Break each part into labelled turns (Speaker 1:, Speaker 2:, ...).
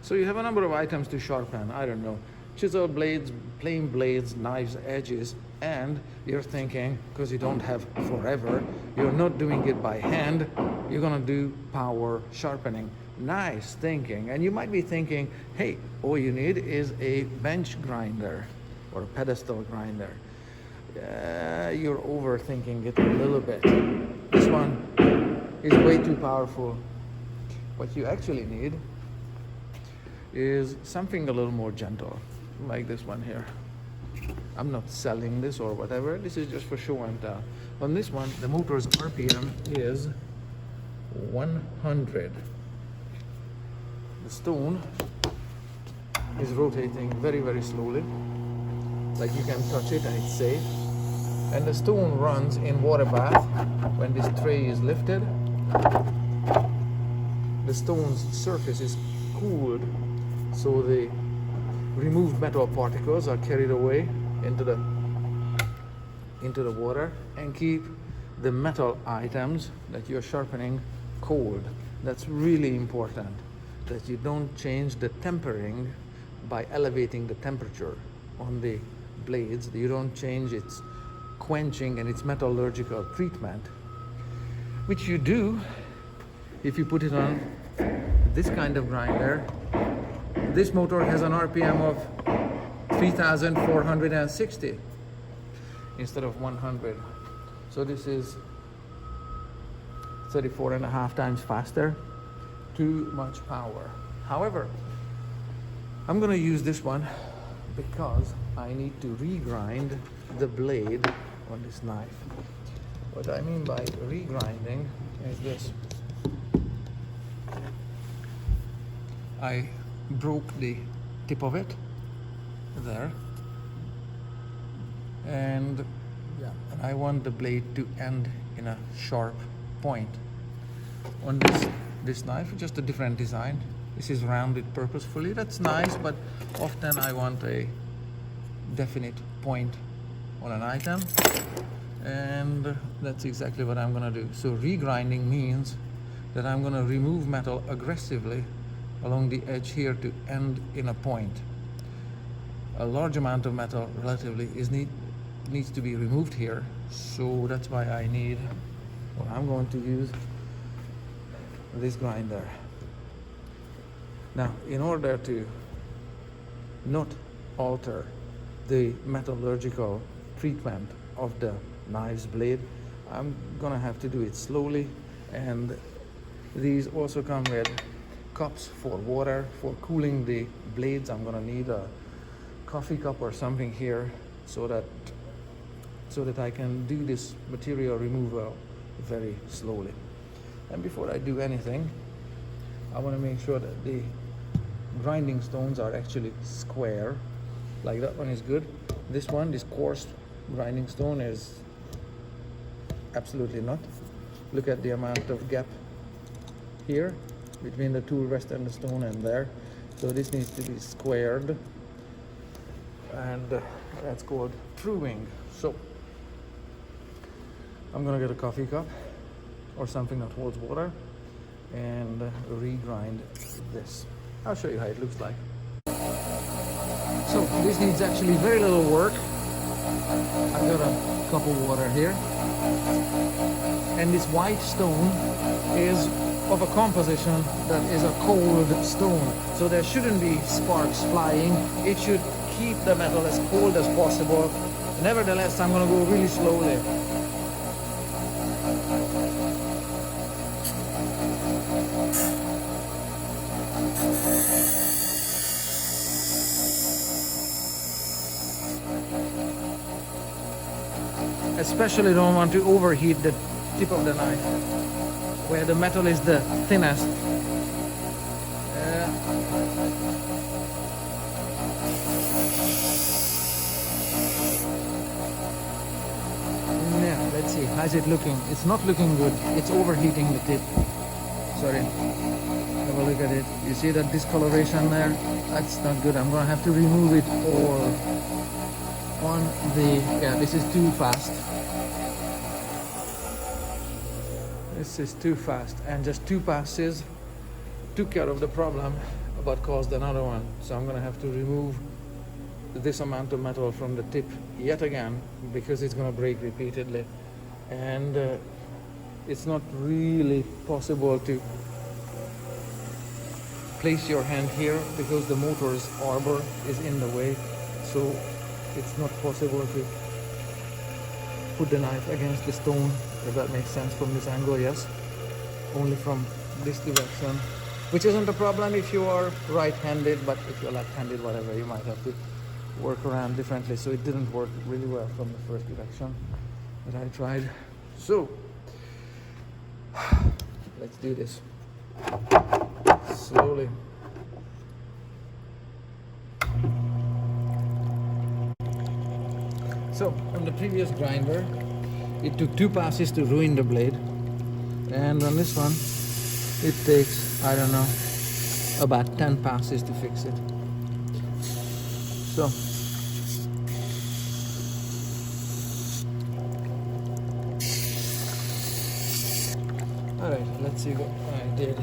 Speaker 1: So you have a number of items to sharpen. I don't know, chisel blades, plane blades, knives, edges, and you're thinking, because you don't have forever, you're not doing it by hand, you're gonna do power sharpening. Nice thinking. And you might be thinking, hey, all you need is a bench grinder or a pedestal grinder. You're overthinking it a little bit. This one is way too powerful. What you actually need is something a little more gentle, like this one here. I'm not selling this or whatever, this is just for show and tell. On this one, the motor's RPM is 100. The stone is rotating very, very slowly, like you can touch it and it's safe. And the stone runs in water bath. When this tray is lifted, the stone's surface is cooled, so the removed metal particles are carried away into the water and keep the metal items that you're sharpening cold. That's really important, that you don't change the tempering by elevating the temperature on the blades. You don't change its quenching and its metallurgical treatment, which you do if you put it on this kind of grinder. This motor has an RPM of 3,460 instead of 100. So this is 34.5 times faster. Too much power. However, I'm going to use this one because I need to regrind the blade on this knife. What I mean by regrinding is this. I broke the tip of it there, and I want the blade to end in a sharp point. On this knife, just a different design. This is rounded purposefully. That's nice, but often I want a definite point on an item, and that's exactly what I'm gonna do. So regrinding means that I'm gonna remove metal aggressively along the edge here to end in a point. A large amount of metal relatively needs to be removed here, so that's why I'm going to use this grinder. Now, in order to not alter the metallurgical treatment of the knife's blade, I'm gonna have to do it slowly, and these also come with cups for water. For cooling the blades, I'm gonna need a coffee cup or something here so that I can do this material removal very slowly. And before I do anything, I want to make sure that the grinding stones are actually square. Like that one is good. This coarse grinding stone is absolutely not. Look at the amount of gap here between the tool rest and the stone and there. So this needs to be squared, and that's called truing. So I'm gonna get a coffee cup or something that holds water and regrind this. I'll show you how it looks like. So this needs actually very little work. I've got a cup of water here, and this white stone is of a composition that is a cold stone, so there shouldn't be sparks flying. It should keep the metal as cold as possible. Nevertheless, I'm going to go really slowly. Especially don't want to overheat the tip of the knife, where the metal is the thinnest. Yeah, let's see, how's it looking? It's not looking good. It's overheating the tip. Sorry. Have a look at it. You see that discoloration there? That's not good. I'm gonna have to remove it all on the... Yeah, this is too fast. This is too fast, and just 2 passes took care of the problem but caused another one. So I'm gonna have to remove this amount of metal from the tip yet again, because it's gonna break repeatedly. And it's not really possible to place your hand here because the motor's arbor is in the way. So it's not possible to put the knife against the stone, if that makes sense from this angle. Yes, only from this direction, which isn't a problem if you are right-handed, but if you're left-handed, whatever, you might have to work around differently. So it didn't work really well from the first direction that I tried. So let's do this slowly. So on the previous grinder, it took 2 passes to ruin the blade, and on this one it takes, I don't know, about 10 passes to fix it. So alright, let's see what I did.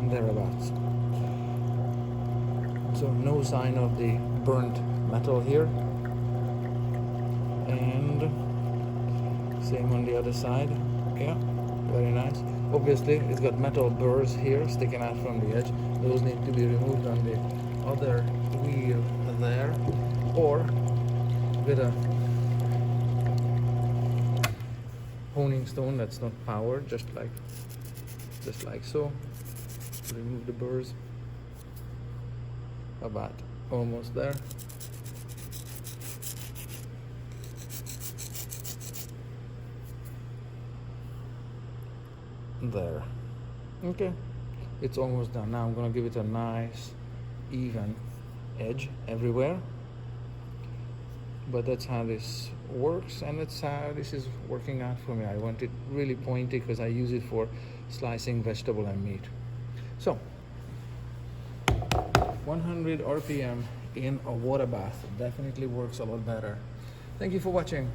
Speaker 1: And thereabouts. So no sign of the burnt metal here. And same on the other side. Yeah, very nice. Obviously it's got metal burrs here sticking out from the edge. Those need to be removed on the other wheel there, or with a honing stone that's not powered, just like so. Remove the burrs. About almost there. There. Okay, it's almost done. Now I'm gonna give it a nice even edge everywhere, but that's how this works, and that's how this is working out for me. I want it really pointy because I use it for slicing vegetable and meat. So 100 RPM in a water bath definitely works a lot better. Thank you for watching.